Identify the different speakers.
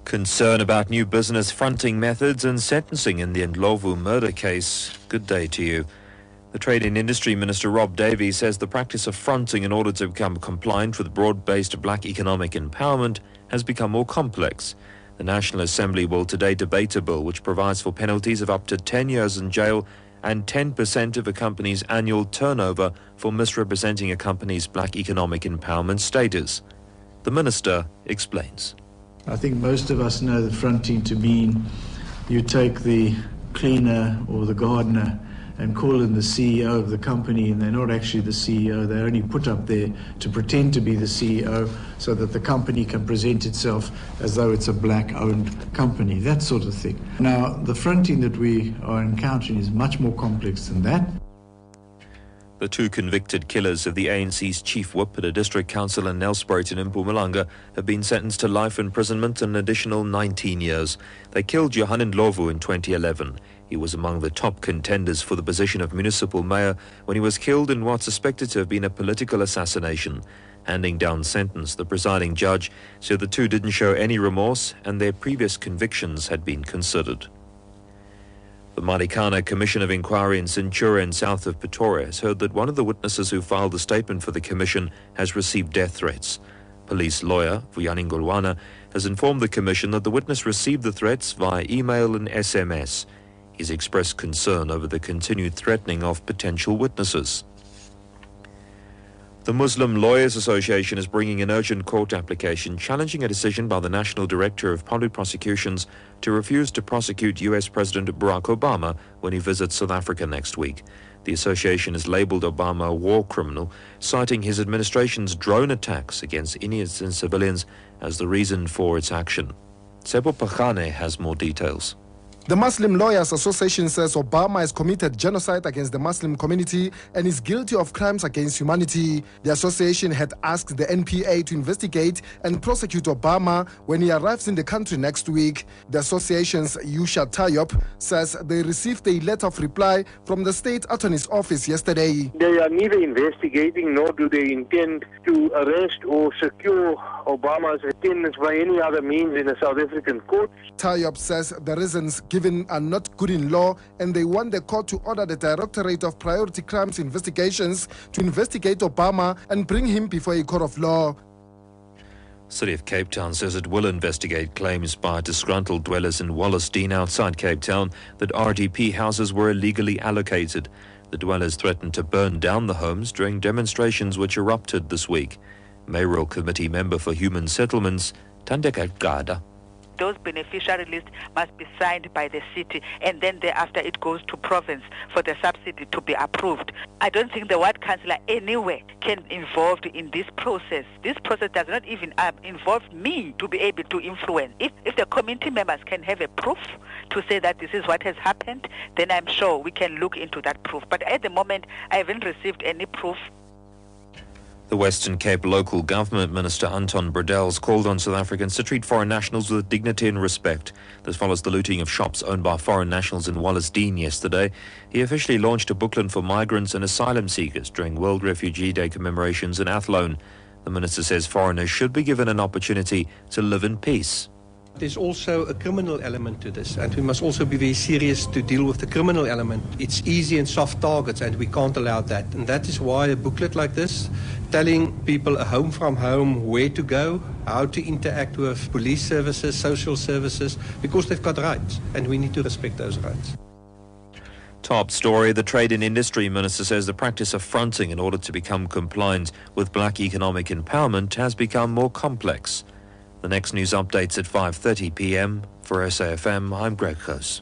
Speaker 1: Concern about new business fronting methods and sentencing in the Ndlovu murder case. Good day to you. The Trade and Industry Minister Rob Davies says the practice of fronting in order to become compliant with broad-based black economic empowerment has become more complex. The National Assembly will today debate a bill which provides for penalties of up to 10 years in jail and 10% of a company's annual turnover for misrepresenting a company's black economic empowerment status. The Minister explains.
Speaker 2: I think most of us know the fronting to mean you take the cleaner or the gardener and call them the CEO of the company, and they're not actually the CEO. They're only put up there to pretend to be the CEO so that the company can present itself as though it's a black-owned company, that sort of thing. Now, the fronting that we are encountering is much more complex than that.
Speaker 1: The two convicted killers of the ANC's chief whip at a district council in Nelspruit in Mpumalanga have been sentenced to life imprisonment and an additional 19 years. They killed Johan Ndlovu in 2011. He was among the top contenders for the position of municipal mayor when he was killed in what's suspected to have been a political assassination. Handing down sentence, the presiding judge said the two didn't show any remorse and their previous convictions had been considered. The Marikana Commission of Inquiry in Centurion, south of Pretoria, has heard that one of the witnesses who filed a statement for the commission has received death threats. Police lawyer Vuyani Ngolwana has informed the commission that the witness received the threats via email and SMS. He's expressed concern over the continued threatening of potential witnesses. The Muslim Lawyers Association is bringing an urgent court application challenging a decision by the National Director of Public Prosecutions to refuse to prosecute US President Barack Obama when he visits South Africa next week. The association has labeled Obama a war criminal, citing his administration's drone attacks against innocent civilians as the reason for its action. Sebo Pachane has more details.
Speaker 3: The Muslim Lawyers Association says Obama has committed genocide against the Muslim community and is guilty of crimes against humanity. The association had asked the NPA to investigate and prosecute Obama when he arrives in the country next week. The association's Yusha Tayop says they received a letter of reply from the state attorney's office yesterday.
Speaker 4: They are neither investigating nor do they intend to arrest or secure Obama's attendance by any other means in a South African court.
Speaker 3: Tayop says the reasons given are not good in law and they want the court to order the Directorate of Priority Crimes Investigations to investigate Obama and bring him before a court of law.
Speaker 1: City of Cape Town says it will investigate claims by disgruntled dwellers in Wallasdean outside Cape Town that RDP houses were illegally allocated. The dwellers threatened to burn down the homes during demonstrations which erupted this week. Mayoral Committee Member for Human Settlements, Tandeka Gada.
Speaker 5: Those beneficiary lists must be signed by the city, and then thereafter it goes to province for the subsidy to be approved. I don't think the ward councillor anywhere can be involved in this process. This process does not even involve me to be able to influence. If the community members can have a proof to say that this is what has happened, then I'm sure we can look into that proof. But at the moment, I haven't received any proof.
Speaker 1: The Western Cape Local Government Minister Anton Bredels called on South Africans to treat foreign nationals with dignity and respect. This follows the looting of shops owned by foreign nationals in Wallasdean yesterday. He officially launched a booklet for migrants and asylum seekers during World Refugee Day commemorations in Athlone. The minister says foreigners should be given an opportunity to live in peace.
Speaker 6: There's also a criminal element to this, and we must also be very serious to deal with the criminal element. It's easy and soft targets, and we can't allow that. And that is why a booklet like this, telling people a home from home, where to go, how to interact with police services, social services, because they've got rights, and we need to respect those rights.
Speaker 1: Top story, the Trade and Industry Minister says the practice of fronting in order to become compliant with black economic empowerment has become more complex. The next news updates at 5:30 p.m. For SAFM, I'm Greg Goes.